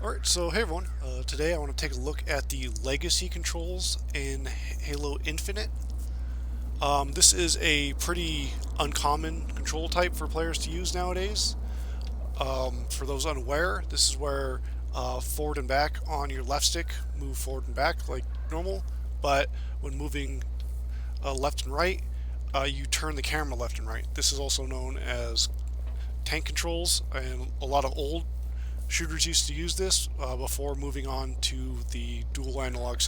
Alright, so hey everyone, today I want to take a look at the legacy controls in Halo Infinite. This is a pretty uncommon control type for players to use nowadays. For those unaware, this is where forward and back on your left stick move forward and back like normal, but when moving left and right, you turn the camera left and right. This is also known as tank controls, and a lot of old shooters used to use this before moving on to the dual analog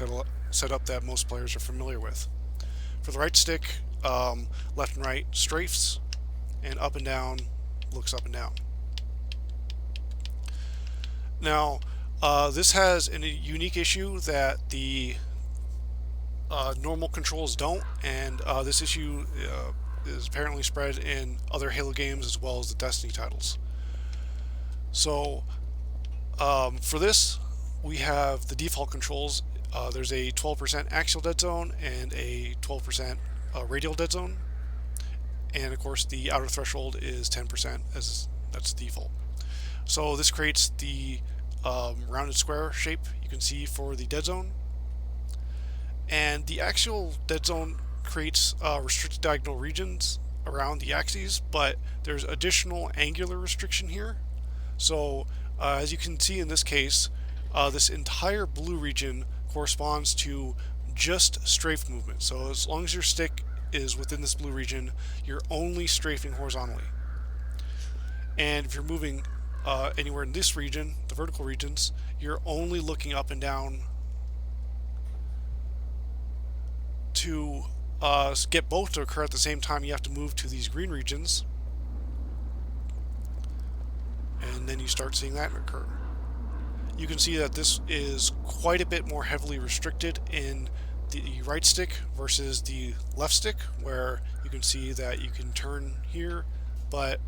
setup that most players are familiar with. For the right stick, left and right strafes, and up and down looks up and down. Now, this has a unique issue that the normal controls don't, and this issue is apparently spread in other Halo games as well as the Destiny titles. So, for this, we have the default controls. There's a 12% axial dead zone and a 12% radial dead zone, and of course the outer threshold is 10%, as that's default. So this creates the rounded square shape you can see for the dead zone, and the axial dead zone creates restricted diagonal regions around the axes, but there's additional angular restriction here. So as you can see in this case, this entire blue region corresponds to just strafe movement. So as long as your stick is within this blue region, you're only strafing horizontally. And if you're moving anywhere in this region, the vertical regions, you're only looking up and down. To get both to occur at the same time, you have to move to these green regions, and then you start seeing that occur. You can see that this is quite a bit more heavily restricted in the right stick versus the left stick, where you can see that you can turn here, but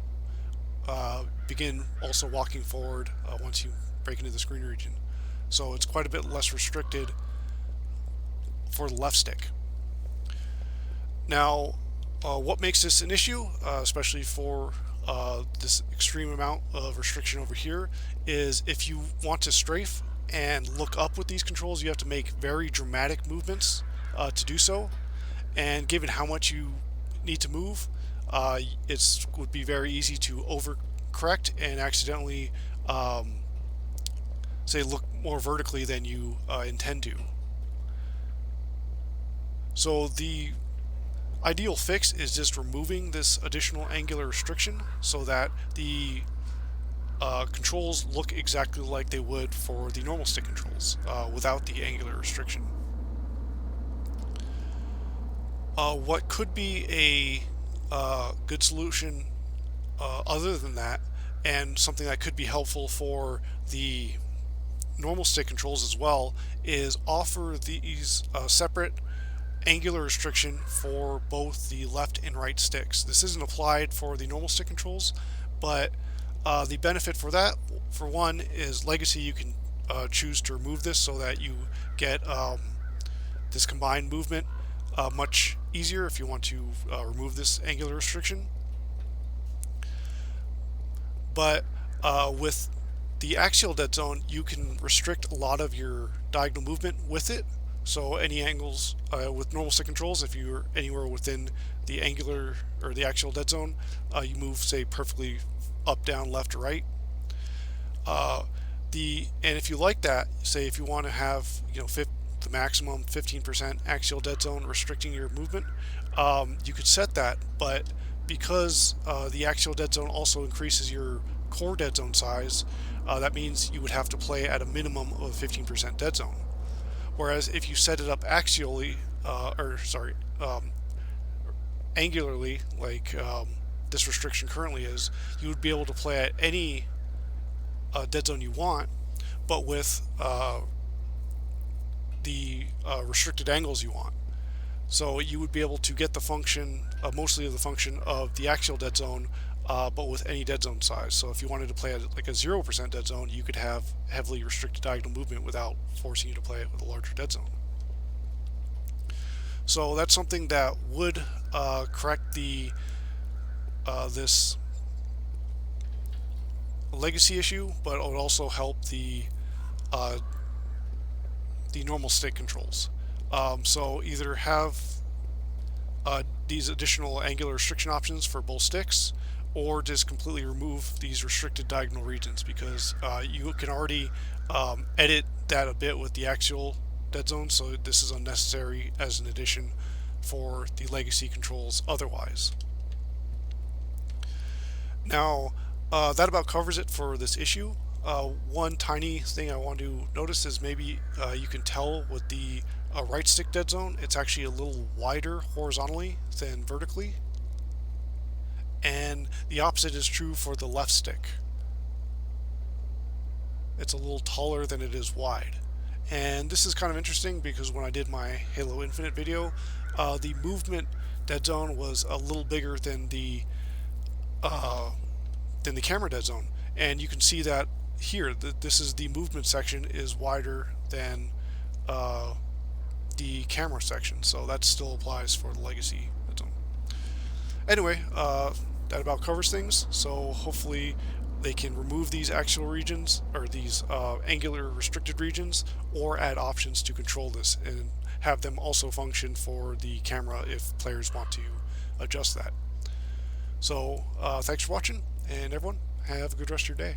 begin also walking forward once you break into this green region. So it's quite a bit less restricted for the left stick. Now, what makes this an issue, especially for this extreme amount of restriction over here, is if you want to strafe and look up with these controls, you have to make very dramatic movements to do so. And given how much you need to move, it would be very easy to overcorrect and accidentally, say, look more vertically than you intend to. So the ideal fix is just removing this additional angular restriction so that the controls look exactly like they would for the normal stick controls without the angular restriction. What could be a good solution other than that, and something that could be helpful for the normal stick controls as well, is offer these separate angular restriction for both the left and right sticks. This isn't applied for the normal stick controls, but the benefit for that, for one, is legacy. You can choose to remove this so that you get this combined movement much easier if you want to remove this angular restriction. But with the axial dead zone, you can restrict a lot of your diagonal movement with it. So any angles with normal stick controls, if you're anywhere within the angular or the axial dead zone, you move, say, perfectly up, down, left, or right. And if you like that, say if you want to have, the maximum 15% axial dead zone restricting your movement, you could set that. But because the axial dead zone also increases your core dead zone size, that means you would have to play at a minimum of 15% dead zone. Whereas if you set it up axially, angularly, like this restriction currently is, you would be able to play at any dead zone you want, but with the restricted angles you want. So you would be able to get the function, mostly of the function of the axial dead zone, but with any dead zone size. So if you wanted to play at like a 0% dead zone, you could have heavily restricted diagonal movement without forcing you to play it with a larger dead zone. So that's something that would correct the legacy issue, but it would also help the the normal stick controls. So either have these additional angular restriction options for both sticks, or just completely remove these restricted diagonal regions, because you can already edit that a bit with the axial dead zone, so this is unnecessary as an addition for the legacy controls otherwise. Now, that about covers it for this issue. One tiny thing I want to notice is maybe you can tell with the right stick dead zone, it's actually a little wider horizontally than vertically. And the opposite is true for the left stick. It's a little taller than it is wide. And this is kind of interesting because when I did my Halo Infinite video, the movement dead zone was a little bigger than the camera dead zone. And you can see that here, this is the movement section is wider than the camera section. So that still applies for the legacy dead zone. Anyway, that about covers things. So hopefully they can remove these axial regions, or these angular restricted regions, or add options to control this and have them also function for the camera if players want to adjust that. So thanks for watching, and everyone have a good rest of your day.